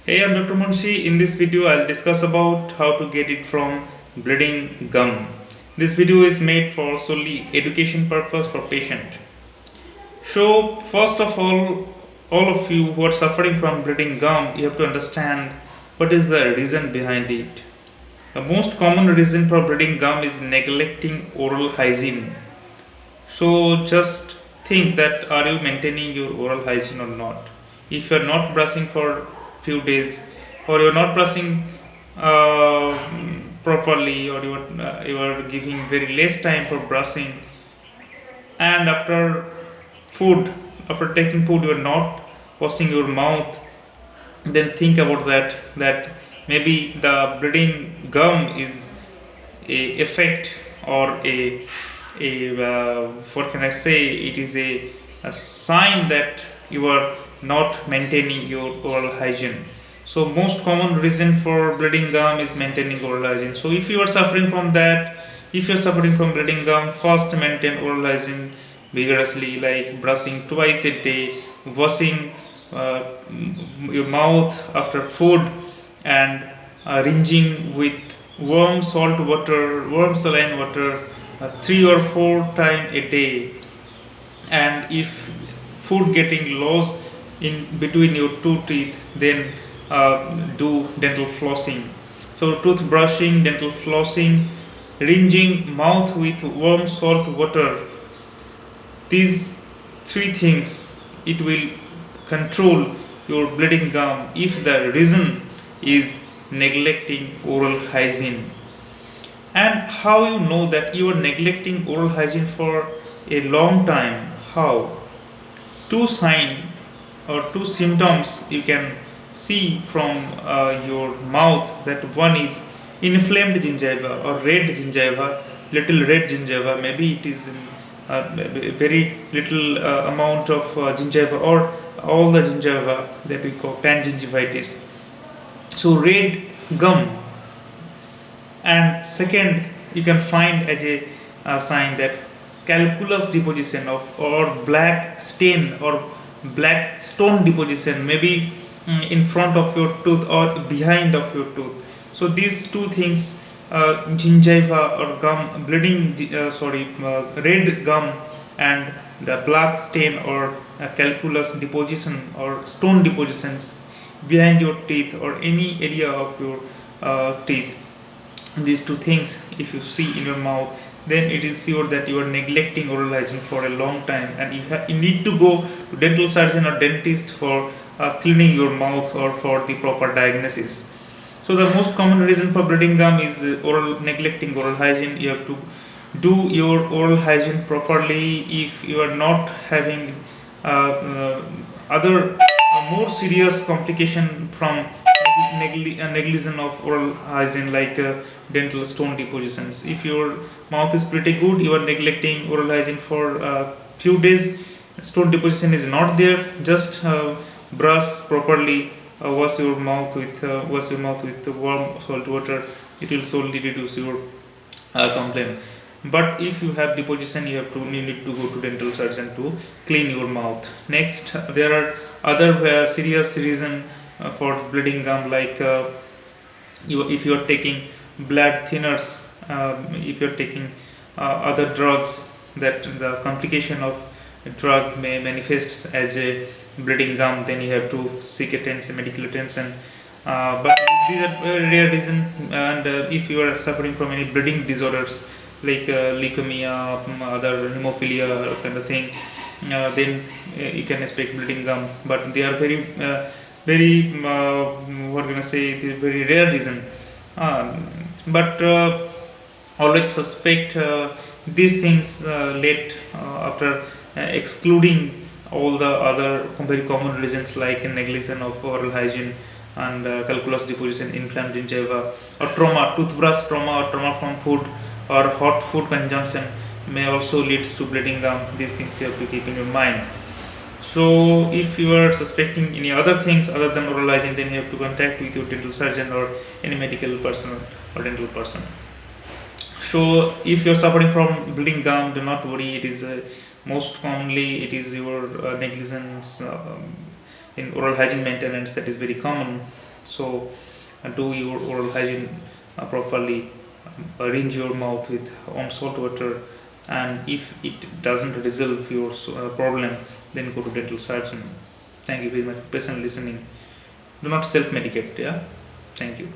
Hey, I'm Dr. Munshi. In this video, I'll discuss about how to get it from bleeding gum. This video is made for solely education purpose for patient. So, first of all of you who are suffering from bleeding gum, you have to understand what is the reason behind it. The most common reason for bleeding gum is neglecting oral hygiene. So just think that are you maintaining your oral hygiene or not. If you are not brushing for few days, or you are not brushing uh, properly, or you are giving very less time for brushing, and food after taking food you are not washing your mouth, then think about that maybe the bleeding gum is a effect, or a what can I say, it is a sign that you are not maintaining your oral hygiene. So most common reason for bleeding gum is maintaining oral hygiene. So if you are suffering from that, if you are suffering from bleeding gum, first maintain oral hygiene vigorously, like brushing twice a day, washing your mouth after food, and rinsing with warm saline water 3 or 4 times a day. And if food getting lost in between your two teeth, then do dental flossing. So tooth brushing, dental flossing, rinsing mouth with warm salt water, these three things, it will control your bleeding gum if the reason is neglecting oral hygiene. And how you know that you are neglecting oral hygiene for a long time? How? Two sign or two symptoms you can see from your mouth, that one is inflamed gingiva or red gingiva, little red gingiva, maybe it is very little amount of gingiva, or all the gingiva that we call pangingivitis. So red gum. And second, you can find as a sign that calculus deposition of, or black stain or black stone deposition, maybe in front of your tooth or behind of your tooth. So these two things, gingiva or gum bleeding, red gum, and the black stain or calculus deposition or stone depositions behind your teeth or any area of your teeth, these two things if you see in your mouth, then it is sure that you are neglecting oral hygiene for a long time, and you need to go to dental surgeon or dentist for cleaning your mouth or for the proper diagnosis. So the most common reason for bleeding gum is oral neglecting oral hygiene. You have to do your oral hygiene properly. If you are not having other more serious complication from negligence of oral hygiene, like dental stone depositions. If your mouth is pretty good, you are neglecting oral hygiene for few days, stone deposition is not there, just brush properly, wash your mouth with warm salt water, it will solely reduce your complaint. But if you have deposition, you need to go to dental surgeon to clean your mouth. Next, there are other serious reason for bleeding gum, like if you are taking blood thinners, if you are taking other drugs, that the complication of drug may manifest as a bleeding gum, then you have to seek attention, medical attention. But these are very rare reason. And if you are suffering from any bleeding disorders like leukemia, other hemophilia kind of thing, then you can expect bleeding gum. But they are very what can I say? It is very rare reason. But always suspect these things late after excluding all the other very common reasons like negligence of oral hygiene, and calculus deposition, inflamed gingiva, or trauma, toothbrush trauma, or trauma from food or hot food consumption may also leads to bleeding gum. These things you have to keep in your mind. So if you are suspecting any other things other than oral hygiene, then you have to contact with your dental surgeon or any medical person or dental person. So if you are suffering from bleeding gum, do not worry. It is most commonly it is your negligence in oral hygiene maintenance that is very common. So do your oral hygiene properly, rinse your mouth with on salt water, and if it doesn't resolve your problem, then go to dental surgeon. Thank you very much for patient listening. Do not self medicate. Yeah, thank you.